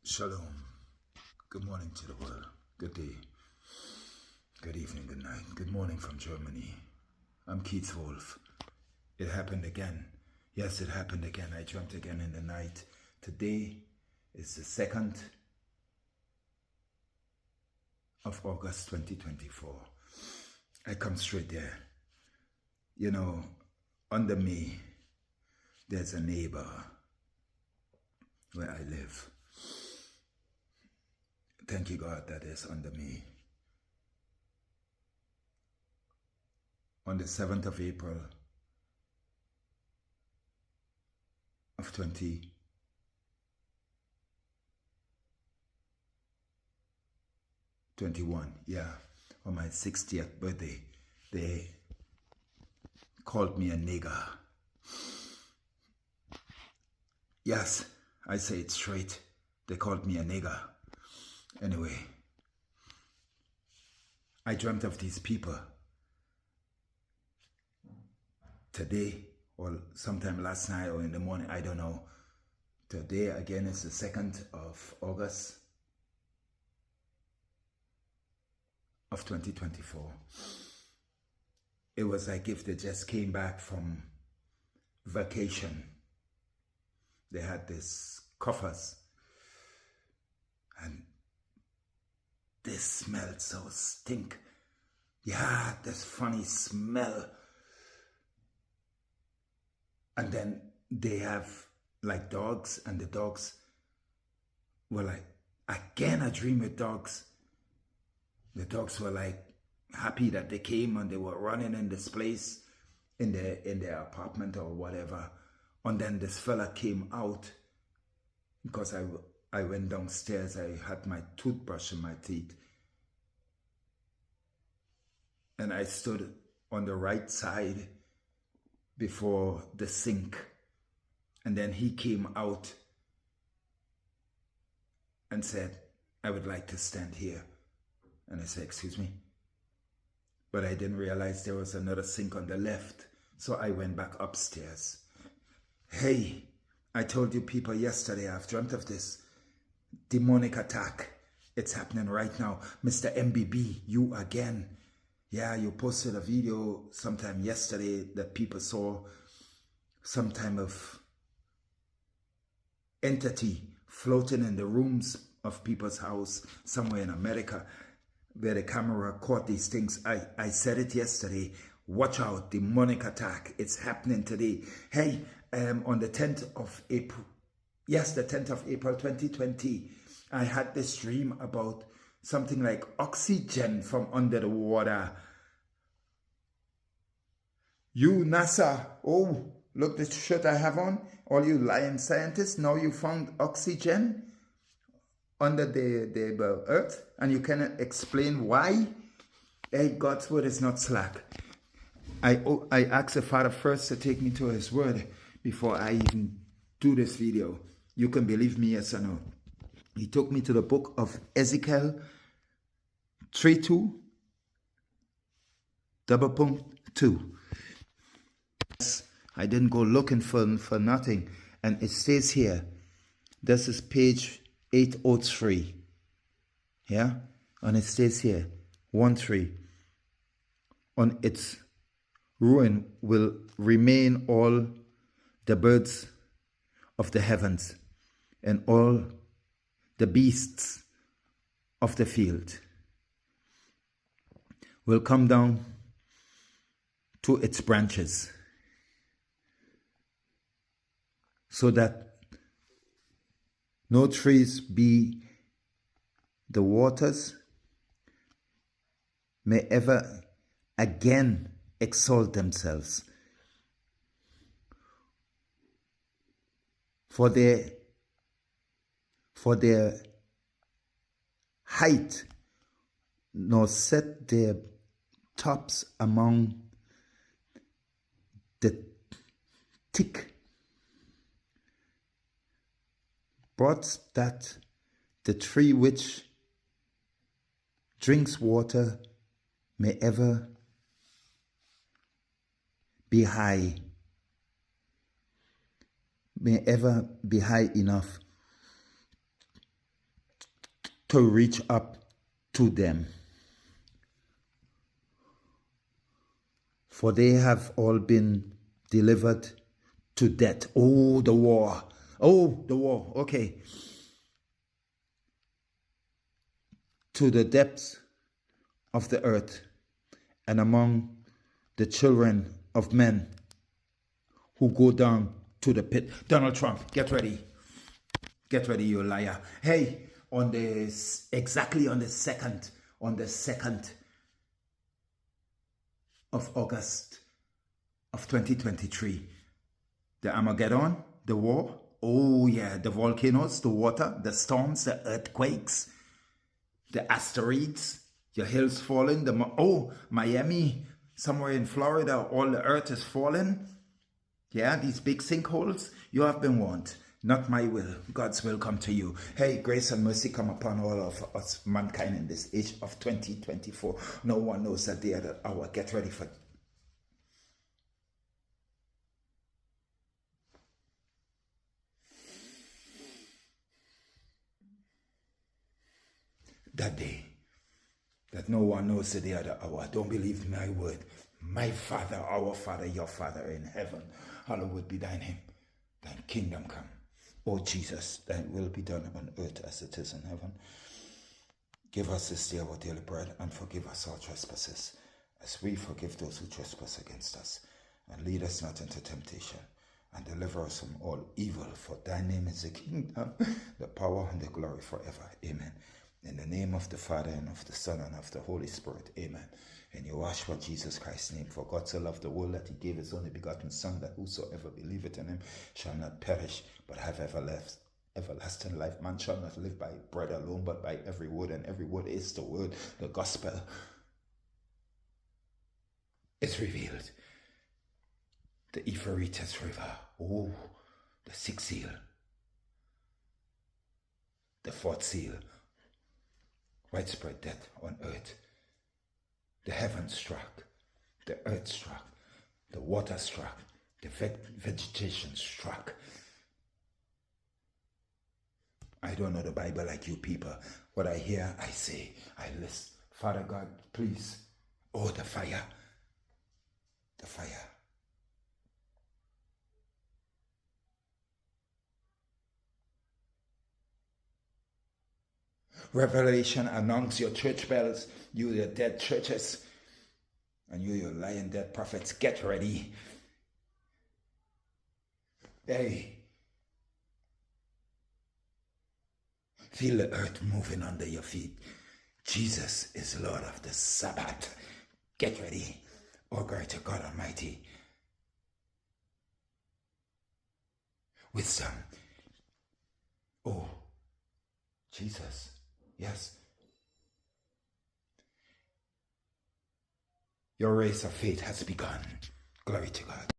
Shalom. Good morning to the world. Good day. Good evening. Good night. Good morning from Germany. I'm Keith Wolf. It happened again. Yes, it happened again. I dreamt again in the night. Today is the 2nd of August 2024. I come straight there. You know, under me, there's a neighbor where I live. Thank you, God, that is under me. On the 7th of April of 2021, on my 60th birthday, they called me a nigger. Yes, I say it straight. They called me a nigger. Anyway, I dreamt of these people today or sometime last night or in the morning, I don't know. Today again is the 2nd of August of 2024. It was like if they just came back from vacation. They had these coffers and they smelled so stink. Yeah, this funny smell. And then they have like dogs, and the dogs were like, again, I dream with dogs. The dogs were like happy that they came and they were running in this place in their apartment or whatever. And then this fella came out because I went downstairs. I had my toothbrush in my teeth. And I stood on the right side before the sink. And then he came out and said, I would like to stand here. And I said, excuse me. But I didn't realize there was another sink on the left. So I went back upstairs. Hey, I told you people yesterday, I've dreamt of this demonic attack. It's happening right now. Mr. MBB, you again. Yeah, you posted a video sometime yesterday that people saw some type of entity floating in the rooms of people's house somewhere in America where the camera caught these things. I said it yesterday. Watch out, demonic attack. It's happening today. Hey, on the 10th of April, the 10th of April 2020, I had this dream about something like oxygen from under the water. You, NASA, oh, look the shirt I have on. All you lying scientists, now you found oxygen under the earth, and you cannot explain why. Hey, God's word is not slack. I asked the Father first to take me to his word before I even do this video. You can believe me, yes or no. He took me to the book of EZEKIEL 3:2. I didn't go looking for nothing. And it stays here. This is page 803. Yeah? And it stays here. 1:3. On its ruin will remain all the birds of the heavens and all the beasts of the field will come down to its branches, so that no trees be the waters may ever again exalt themselves. For their height, nor set their tops among the thick brought that the tree which drinks water may ever be high, may ever be high enough to reach up to them. For they have all been delivered to death. Oh, the war. Oh, the war. Okay. To the depths of the earth, and among the children of men who go down to the pit. Donald Trump, get ready. Get ready, you liar. Hey, exactly on the 2nd of August of 2023, the Armageddon, the war, oh yeah, the volcanoes, the water, the storms, the earthquakes, the asteroids, your hills falling, Miami, somewhere in Florida, all the earth is falling. Yeah, these big sinkholes, you have been warned. Not my will, God's will come to you. Hey, grace and mercy come upon all of us, mankind, in this age of 2024. No one knows that day or the hour. Get ready for that day, that no one knows the day or the hour. Don't believe my word. My Father, our Father, your Father in heaven, hallowed be thine name. Thine kingdom come. O Jesus, thine will be done on earth as it is in heaven. Give us this day our daily bread, and forgive us our trespasses, as we forgive those who trespass against us. And lead us not into temptation, and deliver us from all evil. For thy name is the kingdom, the power, and the glory forever. Amen. In the name of the Father, and of the Son, and of the Holy Spirit. Amen. And you wash for Jesus Christ's name. For God so loved the world that he gave his only begotten Son, that whosoever believeth in him shall not perish, but have everlasting life. Man shall not live by bread alone, but by every word, and every word is the word. The gospel is revealed. The Euphrates River. Oh, the 6th seal. The 4th seal. Widespread death on earth. The heavens struck. The earth struck. The water struck. The vegetation struck. I don't know the Bible like you people. What I hear, I say. I listen. Father God, please. Oh, the fire. The fire. Revelation announce your church bells, you your dead churches, and you your lying dead prophets. Get ready. Hey. Feel the earth moving under your feet. Jesus is Lord of the Sabbath. Get ready. Oh, glory to God Almighty. Wisdom. Oh, Jesus. Yes. Your race of faith has begun. Glory to God.